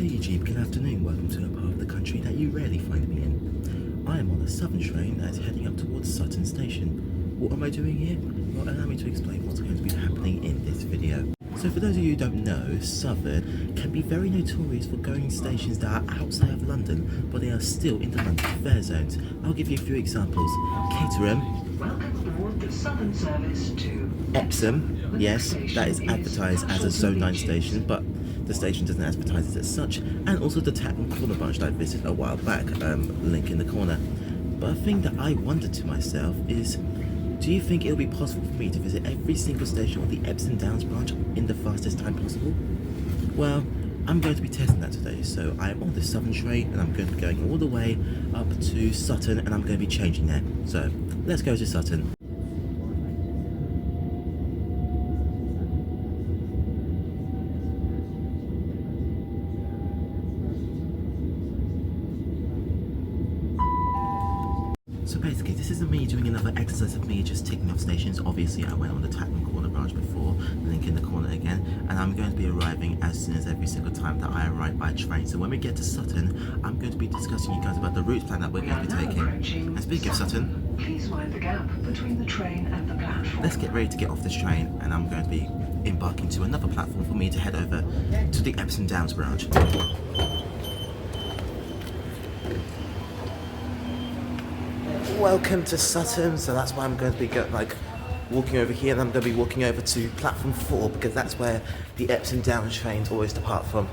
Hey Jeep, good afternoon. Welcome to a part of the country that you rarely find me in. I am on a southern train that is heading up towards Sutton Station. What am I doing here? Well, allow me to explain what's going to be happening in this video. So for those of you who don't know, Southern can be very notorious for going stations that are outside of London, but they are still in the London fare zones. I'll give you a few examples. Caterham. Welcome aboard the Southern service to Epsom, yes, that is advertised as a Zone 9 station, but the station doesn't advertise it as such, and also the Tatton Corner branch that I visited a while back, link in the corner. But a thing that I wondered to myself is, do you think it'll be possible for me to visit every single station on the Epsom Downs branch in the fastest time possible? Well, I'm going to be testing that today, so I'm on the Southern train and I'm going to be going all the way up to Sutton and I'm going to be changing there. So, let's go to Sutton. So basically, this isn't me doing another exercise of me just ticking off stations. Obviously, I went on the Tatton Corner branch before, link in the corner again, and I'm going to be arriving as soon as every single time that I arrive by train. So when we get to Sutton, I'm going to be discussing you guys about the route plan that we're going to be taking. And speaking of Sutton, please mind the gap between the train and the platform. Let's get ready to get off this train, and I'm going to be embarking to another platform for me to head over to the Epsom Downs branch. Welcome to Sutton, so that's why I'm going to be walking over here, and I'm going to be walking over to platform 4 because that's where the Epsom Downs trains always depart from,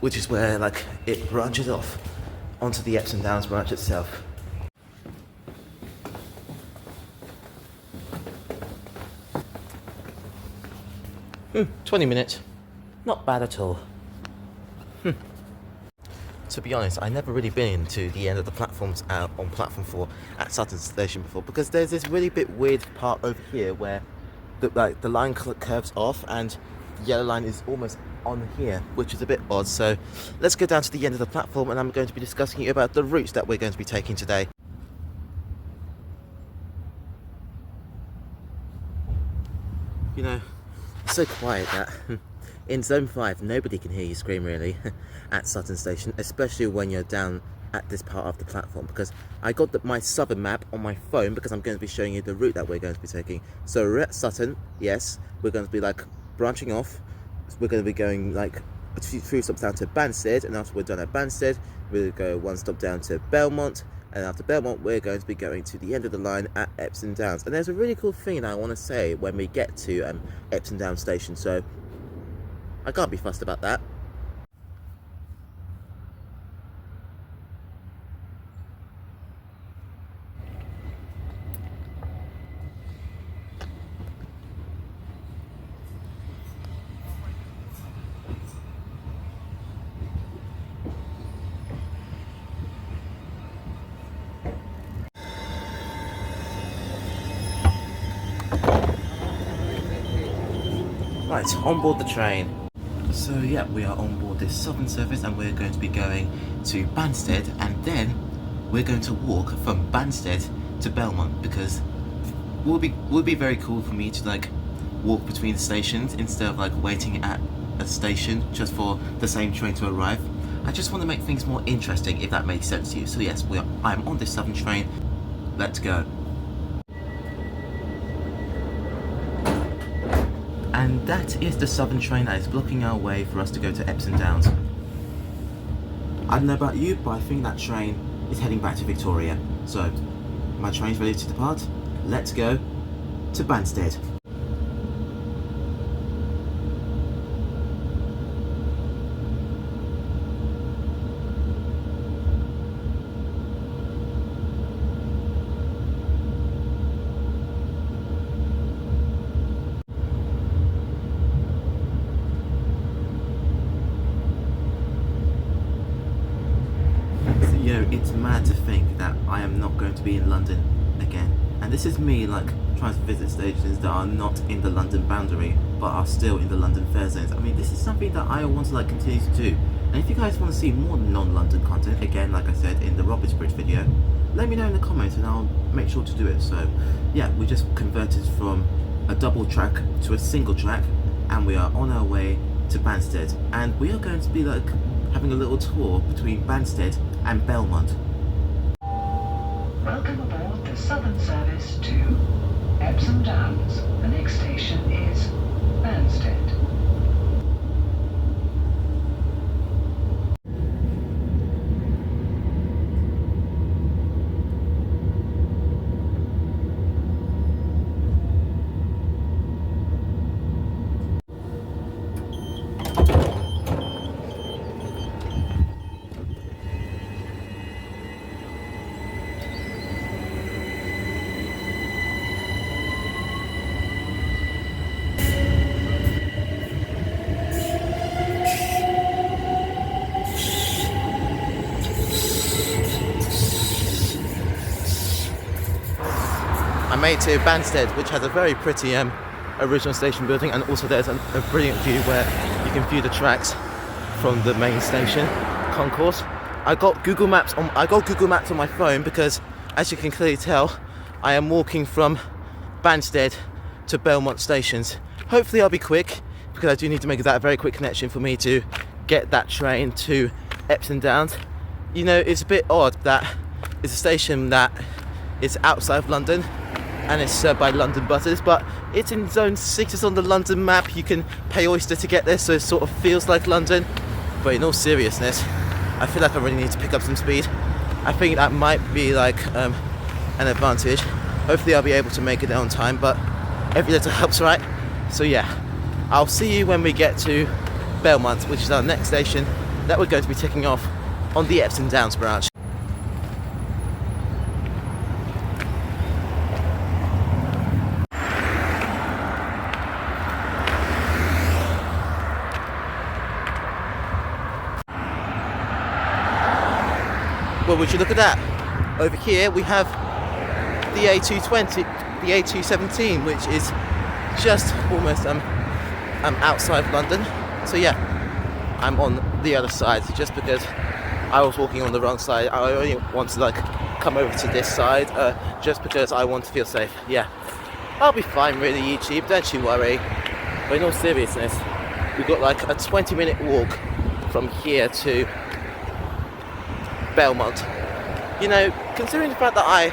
which is where it branches off onto the Epsom Downs branch itself. 20 minutes, not bad at all. To be honest, I've never really been to the end of the platforms on platform 4 at Sutton Station before, because there's this really bit weird part over here where the line curves off and the yellow line is almost on here, which is a bit odd. So let's go down to the end of the platform and I'm going to be discussing about the routes that we're going to be taking today. You know, it's so quiet that in Zone 5, nobody can hear you scream really at Sutton Station, especially when you're down at this part of the platform, because I got my Southern map on my phone because I'm going to be showing you the route that we're going to be taking. So we're at Sutton, yes, we're going to be branching off. We're going to be going a few stops down to Banstead, and after we're done at Banstead, we'll go one stop down to Belmont, and after Belmont, we're going to be going to the end of the line at Epsom Downs. And there's a really cool thing that I want to say when we get to Epsom Downs Station, so I can't be fussed about that. Right, on board the train. So yeah, we are on board this Southern service and we're going to be going to Banstead, and then we're going to walk from Banstead to Belmont, because it would be very cool for me to walk between the stations instead of waiting at a station just for the same train to arrive. I just want to make things more interesting, if that makes sense to you. So yes, I'm on this Southern train. Let's go. And that is the Southern train that is blocking our way for us to go to Epsom Downs. I don't know about you, but I think that train is heading back to Victoria. So, my train's ready to depart. Let's go to Banstead. It's mad to think that I am not going to be in London again. And this is me trying to visit stations that are not in the London boundary but are still in the London fare zones. I mean, this is something that I want to continue to do. And if you guys want to see more non-London content, again, like I said in the Robertsbridge video, let me know in the comments and I'll make sure to do it. So yeah, we just converted from a double track to a single track and we are on our way to Banstead, and we are going to be having a little tour between Banstead and Belmont. Welcome aboard the Southern service to Epsom Downs. The next station is Banstead. I made it to Banstead, which has a very pretty original station building, and also there's a brilliant view where you can view the tracks from the main station concourse. I got Google Maps on my phone because, as you can clearly tell, I am walking from Banstead to Belmont stations. Hopefully I'll be quick, because I do need to make that a very quick connection for me to get that train to Epsom Downs. You know, it's a bit odd that it's a station that is outside of London and it's served by London buses, but it's in zone 6, it's on the London map. You can pay Oyster to get there, so it sort of feels like London. But in all seriousness, I feel like I really need to pick up some speed. I think that might be like an advantage. Hopefully I'll be able to make it there on time, but every little helps, right? So yeah, I'll see you when we get to Belmont, which is our next station that we're going to be ticking off on the Epsom Downs Branch. Well, would you look at that? Over here we have the A220, the A217, which is just almost outside of London. So yeah, I'm on the other side just because I was walking on the wrong side. I only want to like come over to this side just because I want to feel safe. Yeah, I'll be fine really, YouTube, don't you worry. But in all seriousness, we've got like a 20-minute walk from here to Belmont. You know, considering the fact that I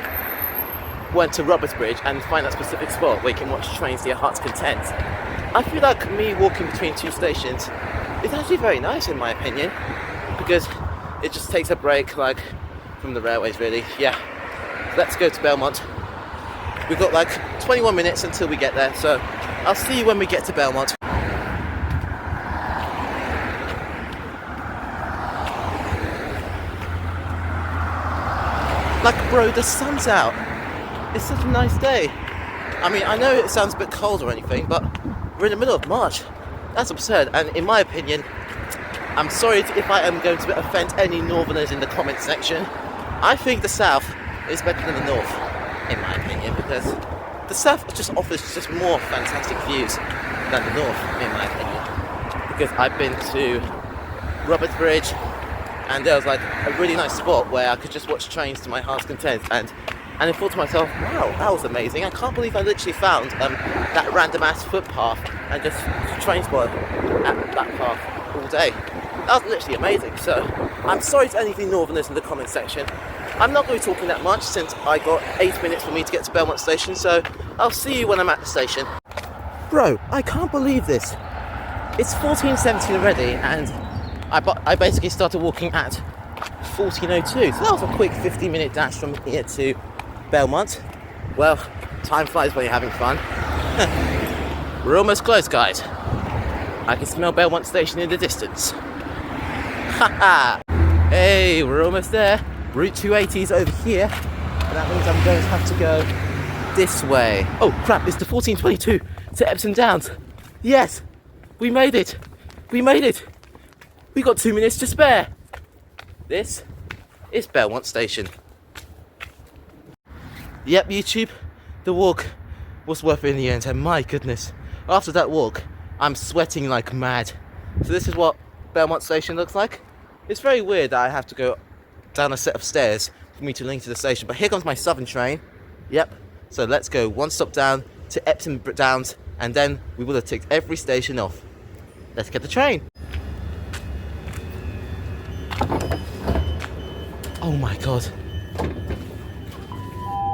went to Bridge and find that specific spot where you can watch trains to your heart's content, I feel like me walking between two stations is actually very nice in my opinion, because it just takes a break like from the railways really. Yeah, let's go to Belmont. We've got like 21 minutes until we get there, so I'll see you when we get to Belmont. Like, bro, the sun's out. It's such a nice day. I mean, I know it sounds a bit cold or anything, but we're in the middle of March. That's absurd, and in my opinion, I'm sorry if I am going to offend any northerners in the comment section. I think the south is better than the north, in my opinion, because the south just offers just more fantastic views than the north, in my opinion. Because I've been to Bridge, and there was like a really nice spot where I could just watch trains to my heart's content, and I thought to myself, wow, that was amazing. I can't believe I literally found that random ass footpath and just train spot at that path all day. That was literally amazing. So I'm sorry to any of you northerners in the comment section. I'm not going to be talking that much since I got 8 minutes for me to get to Belmont Station, so I'll see you when I'm at the station. Bro, I can't believe this. It's 14:17 already, and I basically started walking at 14:02, so that was a quick 15-minute dash from here to Belmont. Well, time flies when you're having fun. We're almost close, guys. I can smell Belmont Station in the distance. Haha! Hey, we're almost there. Route 280 is over here, and that means I'm going to have to go this way. Oh crap, it's the 14:22 to Epsom Downs. Yes, we made it. We made it. We got 2 minutes to spare. This is Belmont Station. Yep, YouTube, the walk was worth it in the end, and my goodness, after that walk, I'm sweating like mad. So this is what Belmont Station looks like. It's very weird that I have to go down a set of stairs for me to link to the station, but here comes my Southern train. Yep, so let's go one stop down to Epsom Downs, and then we will have ticked every station off. Let's get the train. Oh my god.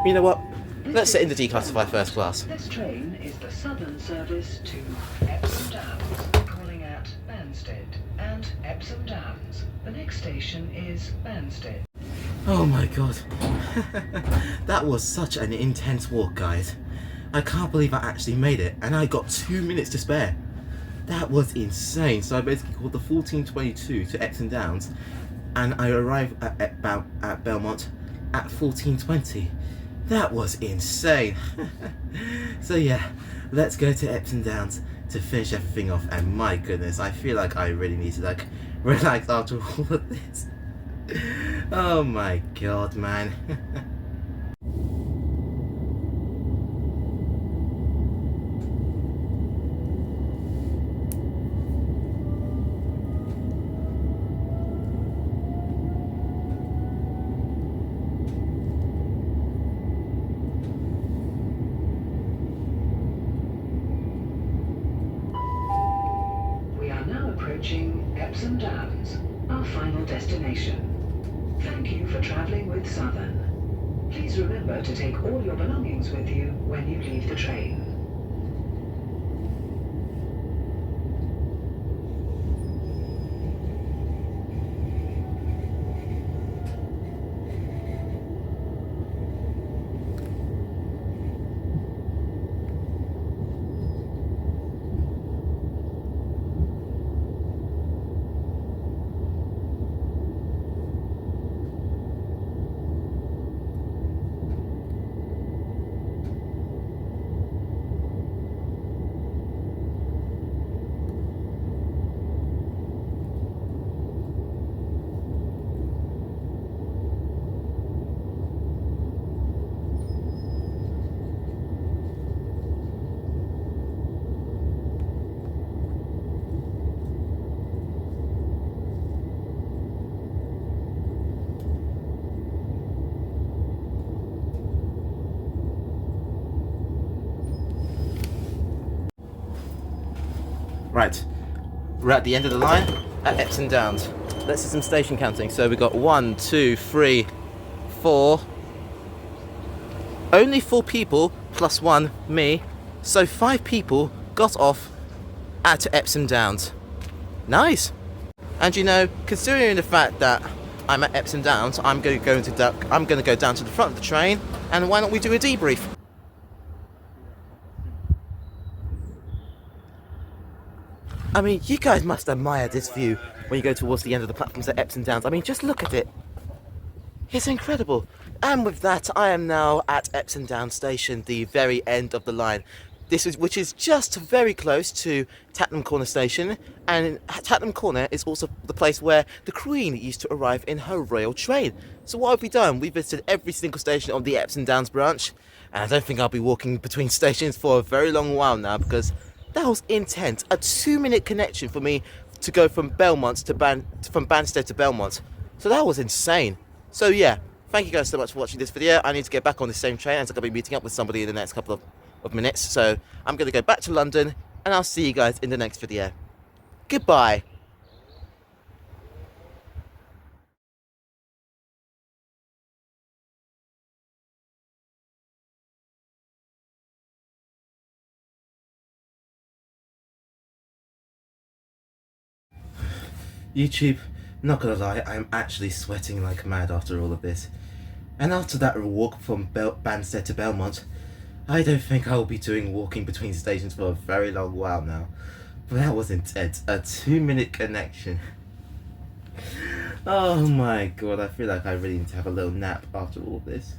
You know what? Let's sit in the declassified first class. This train is the southern service to Epsom Downs, calling at Banstead and Epsom Downs. The next station is Banstead. Oh my god. That was such an intense walk, guys. I can't believe I actually made it, and I got 2 minutes to spare. That was insane. So I basically called the 1422 to Epsom Downs, and I arrived at Belmont at 1420. That was insane. So yeah, let's go to Epsom Downs to finish everything off, and my goodness, I feel like I really need to like relax after all of this. Oh my god, man. We are now approaching Epsom Downs, our final destination. Thank you for travelling with Southern. Please remember to take all your belongings with you when you leave the train. Right, we're at the end of the line at Epsom Downs. Let's do some station counting. So we got 1, 2, 3, 4. Only 4 people plus 1, me. So 5 people got off at Epsom Downs. Nice. And you know, considering the fact that I'm at Epsom Downs, I'm going to go down to the front of the train, and why not we do a debrief? I mean, you guys must admire this view when you go towards the end of the platforms at Epsom Downs. I mean, just look at it. It's incredible. And with that, I am now at Epsom Downs Station, the very end of the line. Which is just very close to Tatnam Corner Station, and Tatnam Corner is also the place where the Queen used to arrive in her royal train. So what have we done? We visited every single station on the Epsom Downs branch, and I don't think I'll be walking between stations for a very long while now, because that was intense. A 2-minute connection for me to go from from Banstead to Belmont. So that was insane. So yeah, thank you guys so much for watching this video. I need to get back on the same train as I'm going to be meeting up with somebody in the next couple of minutes. So I'm going to go back to London, and I'll see you guys in the next video. Goodbye. YouTube, not gonna lie, I'm actually sweating like mad after all of this. And after that walk from Banstead to Belmont, I don't think I'll be doing walking between stations for a very long while now. But that was intense. A 2-minute connection. Oh my god, I feel like I really need to have a little nap after all this.